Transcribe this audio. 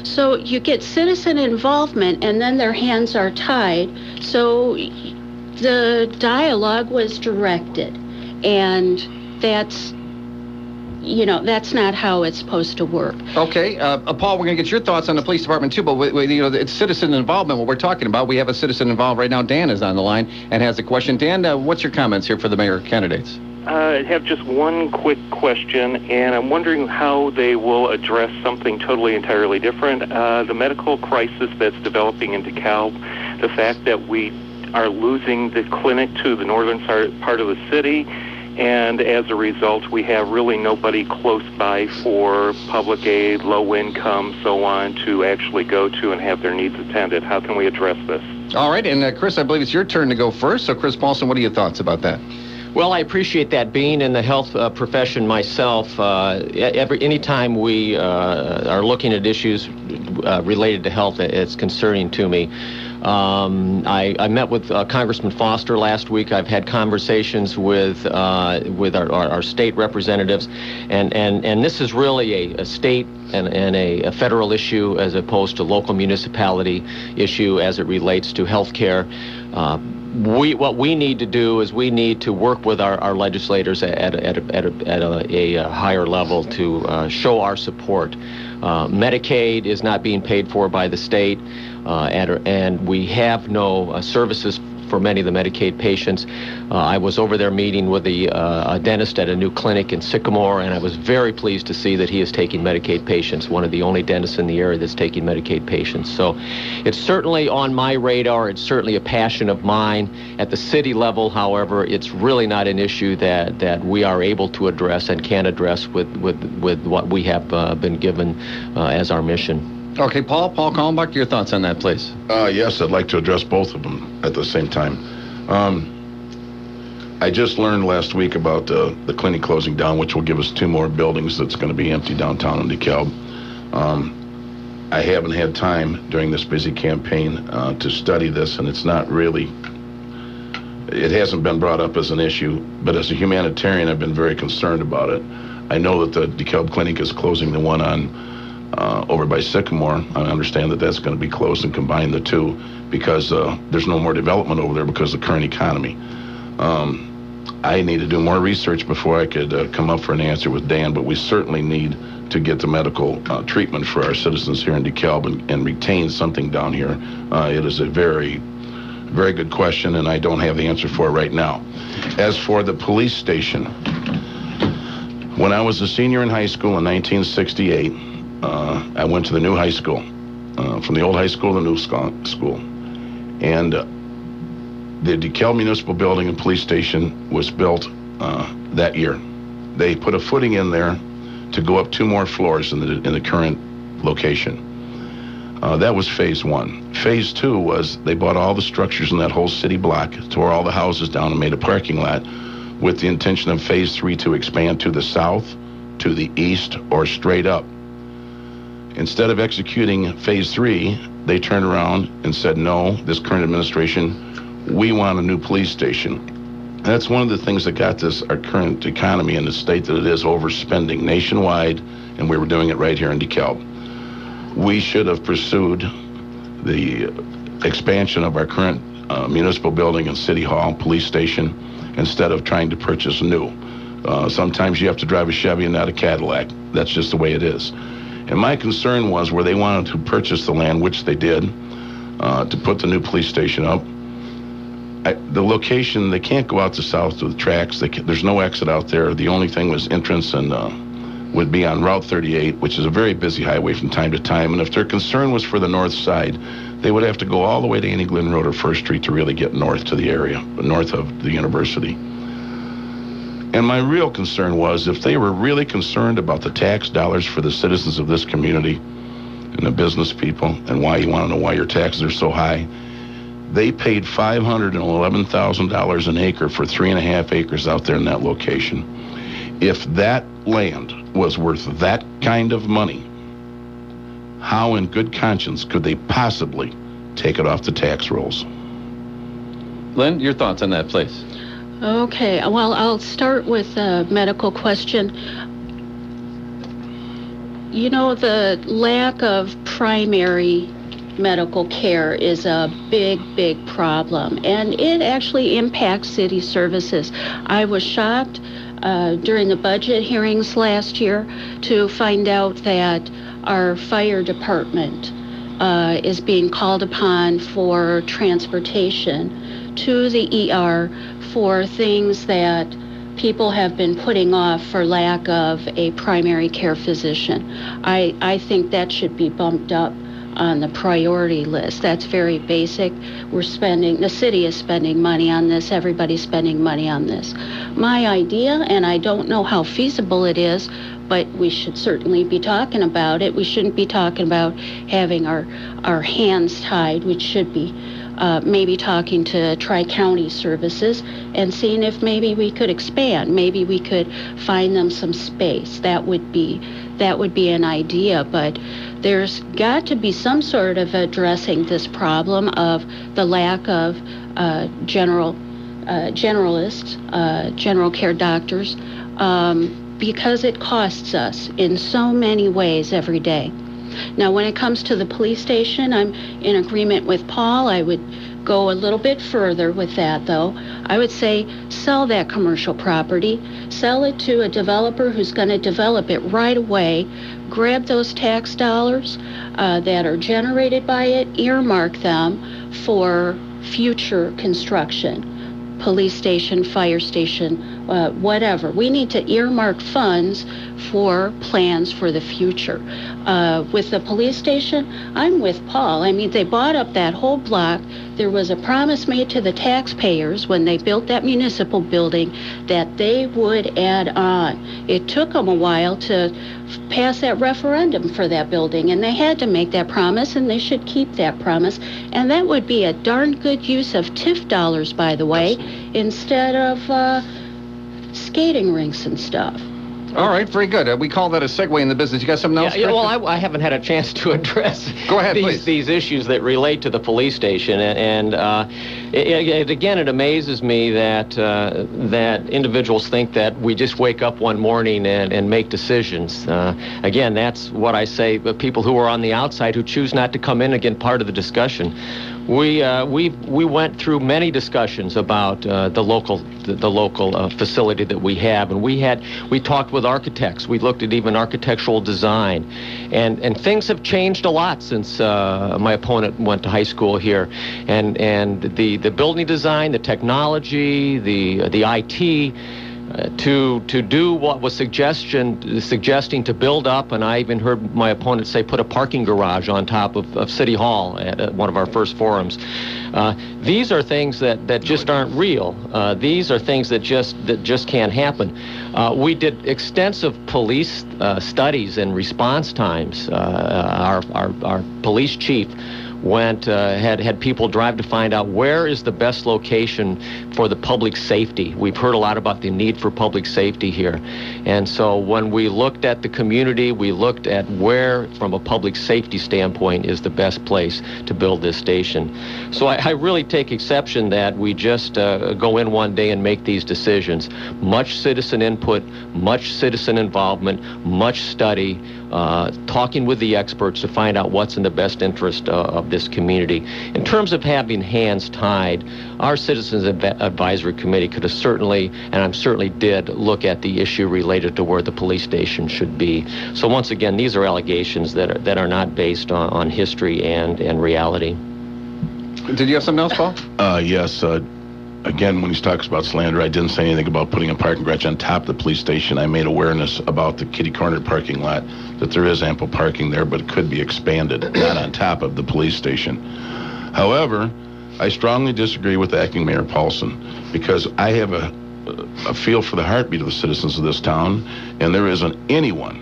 So you get citizen involvement, and then their hands are tied. So the dialogue was directed, and that's not how it's supposed to work. Okay, Paul, we're going to get your thoughts on the police department too, but it's citizen involvement, what we're talking about. We have a citizen involved right now. Dan is on the line and has a question. Dan, what's your comments here for the mayor candidates? I have just one quick question, and I'm wondering how they will address something totally entirely different. The medical crisis that's developing in DeKalb, the fact that we are losing the clinic to the northern part of the city, and as a result, we have really nobody close by for public aid, low income, so on, to actually go to and have their needs attended. How can we address this? All right, and Chris, I believe it's your turn to go first. So, Chris Paulson, what are your thoughts about that? Well, I appreciate that. Being in the health profession myself, anytime we are looking at issues related to health, it's concerning to me. I met with Congressman Foster last week. I've had conversations with our state representatives, and this is really a state and a federal issue as opposed to local municipality issue as it relates to health care. What we need to do is we need to work with our legislators at a higher level to show our support. Medicaid is not being paid for by the state, and we have no services for many of the Medicaid patients. I was over there meeting with a dentist at a new clinic in Sycamore, and I was very pleased to see that he is taking Medicaid patients, one of the only dentists in the area that's taking Medicaid patients. So it's certainly on my radar. It's certainly a passion of mine. At the city level, however, it's really not an issue that we are able to address and can address with what we have been given as our mission. Okay, Paul Kallenbach, your thoughts on that, please. Yes, I'd like to address both of them at the same time. I just learned last week about the clinic closing down, which will give us 2 more buildings that's going to be empty downtown in DeKalb. I haven't had time during this busy campaign to study this, and it hasn't been brought up as an issue, but as a humanitarian, I've been very concerned about it. I know that the DeKalb clinic is closing the one on over by Sycamore. I understand that that's going to be closed and combine the two because there's no more development over there because of the current economy. I need to do more research before I could come up for an answer with Dan, but we certainly need to get the medical treatment for our citizens here in DeKalb and retain something down here. It is a very, very good question, and I don't have the answer for it right now. As for the police station, when I was a senior in high school in 1968, I went to the new high school, from the old high school to the new school. And the DeKalb Municipal Building and Police Station was built that year. They put a footing in there to go up 2 more floors in the current location. That was phase 1. Phase 2 was they bought all the structures in that whole city block, tore all the houses down and made a parking lot with the intention of phase 3 to expand to the south, to the east, or straight up. Instead of executing phase 3, they turned around and said, no, this current administration, we want a new police station. And that's one of the things that got our current economy in the state that it is, overspending nationwide, and we were doing it right here in DeKalb. We should have pursued the expansion of our current municipal building and city hall, police station, instead of trying to purchase new. Sometimes you have to drive a Chevy and not a Cadillac. That's just the way it is. And my concern was where they wanted to purchase the land, which they did, to put the new police station up. The location, they can't go out to south to the tracks. There's no exit out there. The only thing was entrance and would be on Route 38, which is a very busy highway from time to time. And if their concern was for the north side, they would have to go all the way to Annie Glenn Road or First Street to really get north to the area, north of the university. And my real concern was if they were really concerned about the tax dollars for the citizens of this community and the business people, and why you want to know why your taxes are so high, they paid $511,000 an acre for 3.5 acres out there in that location. If that land was worth that kind of money, how in good conscience could they possibly take it off the tax rolls? Lynn, your thoughts on that, please. Okay, well, I'll start with a medical question. The lack of primary medical care is a big, big problem, and it actually impacts city services. I was shocked during the budget hearings last year to find out that our fire department is being called upon for transportation to the ER for things that people have been putting off for lack of a primary care physician. I think that should be bumped up on the priority list. That's very basic. The city is spending money on this, everybody's spending money on this. My idea, and I don't know how feasible it is, but we should certainly be talking about it. We shouldn't be talking about having our hands tied. We should be maybe talking to Tri-County Services and seeing if maybe we could expand. Maybe we could find them some space. That would be an idea, but there's got to be some sort of addressing this problem of the lack of generalists, general care doctors, because it costs us in so many ways every day. Now, when it comes to the police station, I'm in agreement with Paul. I would go a little bit further with that, though. I would say sell that commercial property, sell it to a developer who's going to develop it right away, grab those tax dollars that are generated by it, earmark them for future construction, police station, fire station, whatever. We need to earmark funds for plans for the future. With the police station, I'm with Paul. I mean, they bought up that whole block. There was a promise made to the taxpayers when they built that municipal building that they would add on. It took them a while to pass that referendum for that building, and they had to make that promise, and they should keep that promise. And that would be a darn good use of TIF dollars, by the way, instead of skating rinks and stuff. All right, very good. We call that a segue in the business. You got something else? Yeah, well, I haven't had a chance to address Go ahead, please. these issues that relate to the police station, and again, it amazes me that individuals think that we just wake up one morning and make decisions. Again, that's what I say. But people who are on the outside who choose not to come in and get part of the discussion. We went through many discussions about the local facility that we have, and we talked with architects. We looked at even architectural design, and things have changed a lot since my opponent went to high school here, and the building design, the technology, the IT. To do what was suggesting to build up, and I even heard my opponent say put a parking garage on top of City Hall at one of our first forums. These are things that just aren't real. These are things that just can't happen. We did extensive police studies and response times. Our police chief had people drive to find out where is the best location for the public safety. We've heard a lot about the need for public safety here. And so when we looked at the community, we looked at where, from a public safety standpoint, is the best place to build this station. So I really take exception that we just go in one day and make these decisions. Much citizen input, much citizen involvement, much study, talking with the experts to find out what's in the best interest of this community. In terms of having hands tied, our Citizens Advisory Committee could have certainly, and I certainly did, look at the issue related to where the police station should be. So once again, these are allegations that are not based on history and reality. Did you have something else, Paul? Yes. Again, when he talks about slander, I didn't say anything about putting a parking garage on top of the police station. I made awareness about the kitty corner parking lot, that there is ample parking there, but it could be expanded, not on top of the police station. However, I strongly disagree with Acting Mayor Paulson, because I have a feel for the heartbeat of the citizens of this town, and there isn't anyone